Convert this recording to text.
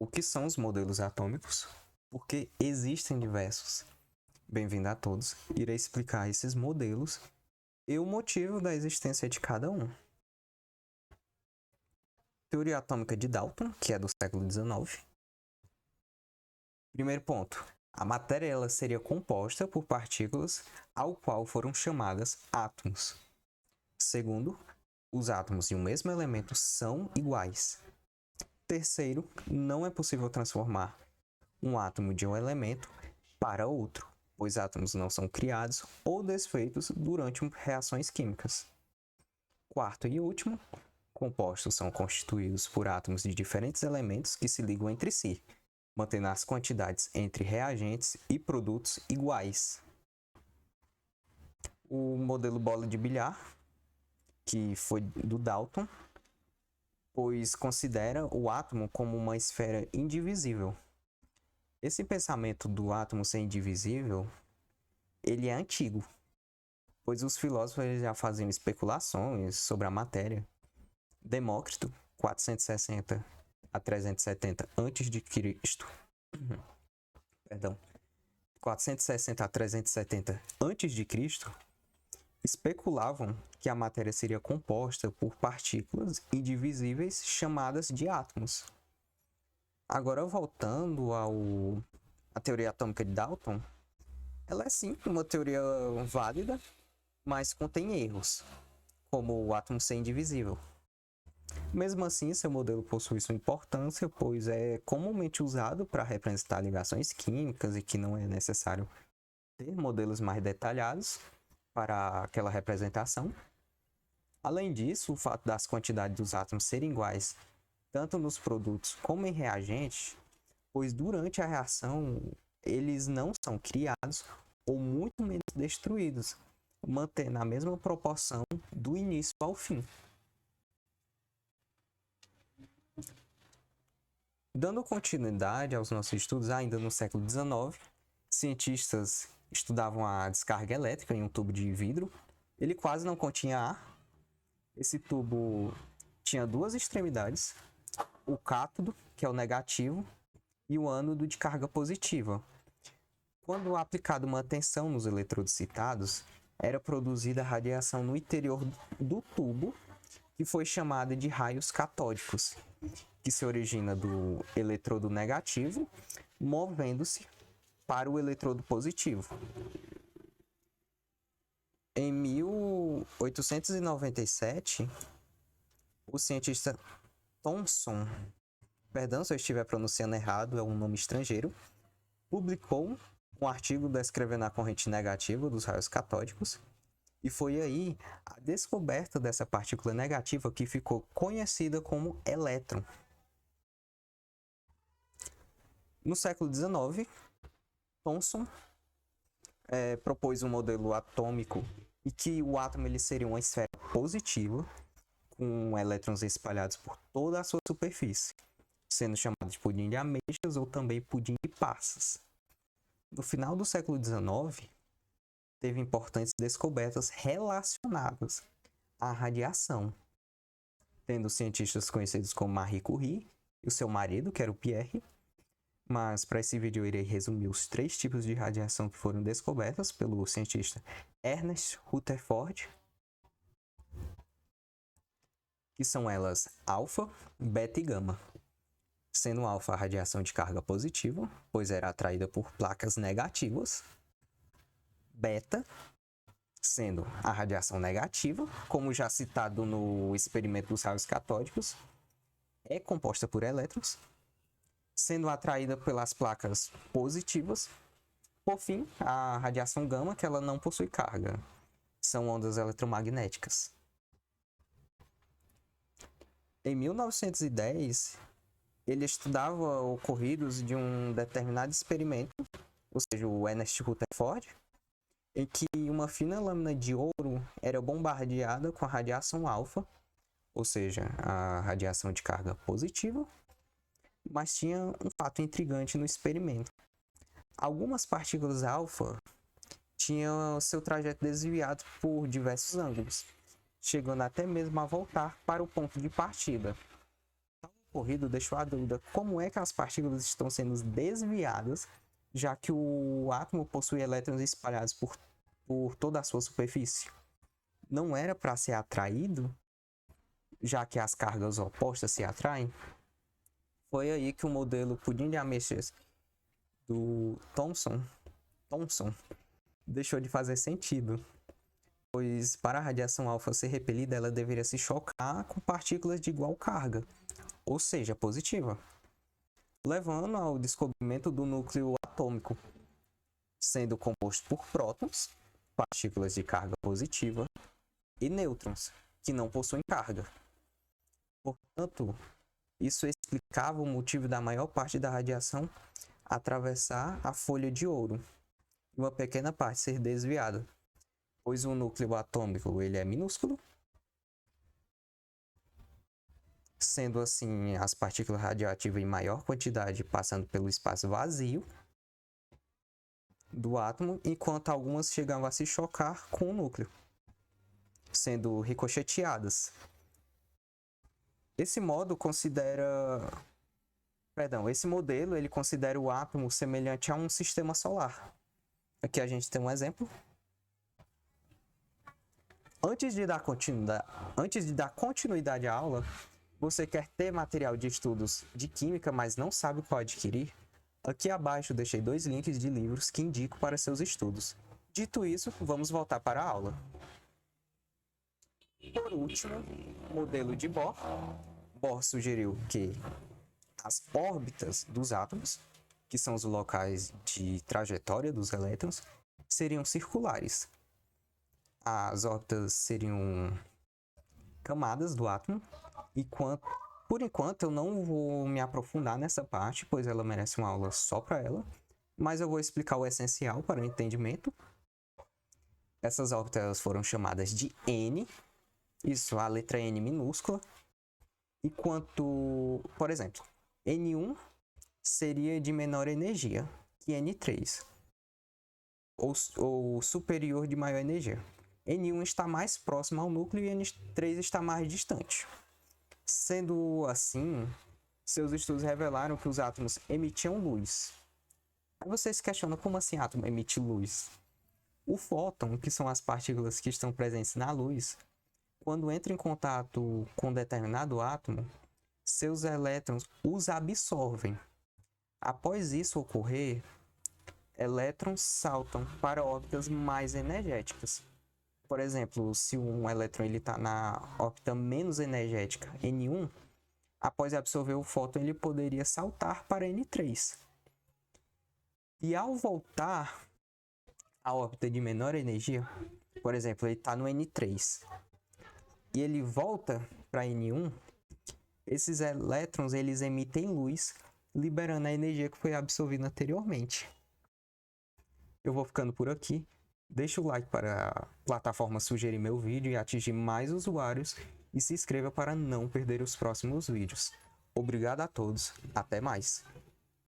o que são os modelos atômicos, porque existem diversos. Bem-vindo a todos. Irei explicar esses modelos e o motivo da existência de cada um. Teoria atômica de Dalton, que é do século XIX. Primeiro ponto. A matéria ela seria composta por partículas ao qual foram chamadas átomos. Segundo, os átomos de um mesmo elemento são iguais. Terceiro, não é possível transformar um átomo de um elemento para outro, pois átomos não são criados ou desfeitos durante reações químicas. Quarto e último, compostos são constituídos por átomos de diferentes elementos que se ligam entre si, mantendo as quantidades entre reagentes e produtos iguais. O modelo bola de bilhar, que foi do Dalton, pois considera o átomo como uma esfera indivisível. Esse pensamento do átomo ser indivisível, ele é antigo, pois os filósofos já faziam especulações sobre a matéria. Demócrito, 460 a 370 a.C., 460 a 370 a.C., especulavam que a matéria seria composta por partículas indivisíveis chamadas de átomos. Agora, voltando à teoria atômica de Dalton, ela é sim uma teoria válida, mas contém erros, como o átomo ser indivisível. Mesmo assim, seu modelo possui sua importância, pois é comumente usado para representar ligações químicas e que não é necessário ter modelos mais detalhados para aquela representação. Além disso, o fato das quantidades dos átomos serem iguais tanto nos produtos como em reagentes, pois durante a reação eles não são criados ou muito menos destruídos, mantendo a mesma proporção do início ao fim. Dando continuidade aos nossos estudos, ainda no século XIX, cientistas estudavam a descarga elétrica em um tubo de vidro. Ele quase não continha ar. Esse tubo tinha duas extremidades, o cátodo, que é o negativo, e o ânodo de carga positiva. Quando aplicada uma tensão nos eletrodos citados, era produzida radiação no interior do tubo, que foi chamada de raios catódicos, que se origina do eletrodo negativo, movendo-se para o eletrodo positivo. Em 1897, o cientista Thomson, perdão se eu estiver pronunciando errado, é um nome estrangeiro, publicou um artigo descrevendo a corrente negativa dos raios catódicos, e foi aí a descoberta dessa partícula negativa que ficou conhecida como elétron. No século XIX, Thomson propôs um modelo atômico e que o átomo ele seria uma esfera positiva, com elétrons espalhados por toda a sua superfície, sendo chamado de pudim de ameixas ou também pudim de passas. No final do século XIX, teve importantes descobertas relacionadas à radiação, tendo cientistas conhecidos como Marie Curie e o seu marido, que era o Pierre. Mas para esse vídeo eu irei resumir os 3 tipos de radiação que foram descobertas pelo cientista Ernest Rutherford, que são elas alfa, beta e gama. Sendo alfa a radiação de carga positiva, pois era atraída por placas negativas. Beta, sendo a radiação negativa, como já citado no experimento dos raios catódicos, é composta por elétrons, sendo atraída pelas placas positivas. Por fim, a radiação gama, que ela não possui carga, são ondas eletromagnéticas. Em 1910, ele estudava ocorridos de um determinado experimento, ou seja, o Ernest Rutherford, em que uma fina lâmina de ouro era bombardeada com a radiação alfa, ou seja, a radiação de carga positiva, mas tinha um fato intrigante no experimento. Algumas partículas alfa tinham seu trajeto desviado por diversos ângulos, chegando até mesmo a voltar para o ponto de partida. ocorrido deixou a dúvida como é que as partículas estão sendo desviadas, já que o átomo possui elétrons espalhados por toda a sua superfície. Não era para ser atraído, já que as cargas opostas se atraem? Foi aí que o modelo pudim de ameixas do Thomson deixou de fazer sentido, pois para a radiação alfa ser repelida, ela deveria se chocar com partículas de igual carga, ou seja, positiva, levando ao descobrimento do núcleo atômico, sendo composto por prótons, partículas de carga positiva, e nêutrons, que não possuem carga. Portanto, isso explicava o motivo da maior parte da radiação atravessar a folha de ouro e uma pequena parte ser desviada, pois o núcleo atômico ele é minúsculo, sendo assim as partículas radioativas em maior quantidade passando pelo espaço vazio do átomo, enquanto algumas chegavam a se chocar com o núcleo, sendo ricocheteadas. Esse modelo ele considera o átomo semelhante a um sistema solar. Aqui a gente tem um exemplo. Antes de dar continuidade à aula, você quer ter material de estudos de química, mas não sabe qual adquirir? Aqui abaixo deixei 2 links de livros que indico para seus estudos. Dito isso, vamos voltar para a aula. Por último, modelo de Bohr. Bohr sugeriu que as órbitas dos átomos, que são os locais de trajetória dos elétrons, seriam circulares. As órbitas seriam camadas do átomo, e por enquanto eu não vou me aprofundar nessa parte, pois ela merece uma aula só para ela, mas eu vou explicar o essencial para o entendimento. Essas órbitas foram chamadas de N, isso, a letra N minúscula, enquanto, por exemplo, N1 seria de menor energia que N3, ou superior de maior energia. N1 está mais próximo ao núcleo e N3 está mais distante. Sendo assim, seus estudos revelaram que os átomos emitiam luz. Aí você se questiona como assim átomo emite luz? O fóton, que são as partículas que estão presentes na luz, quando entra em contato com determinado átomo, seus elétrons os absorvem. Após isso ocorrer, elétrons saltam para órbitas mais energéticas. Por exemplo, se um elétron está na órbita menos energética, N1, após absorver o fóton, ele poderia saltar para N3. E ao voltar à órbita de menor energia, por exemplo, ele está no N3, e ele volta para N1, esses elétrons eles emitem luz, liberando a energia que foi absorvida anteriormente. Eu vou ficando por aqui. Deixa o like para a plataforma sugerir meu vídeo e atingir mais usuários, e se inscreva para não perder os próximos vídeos. Obrigado a todos. Até mais.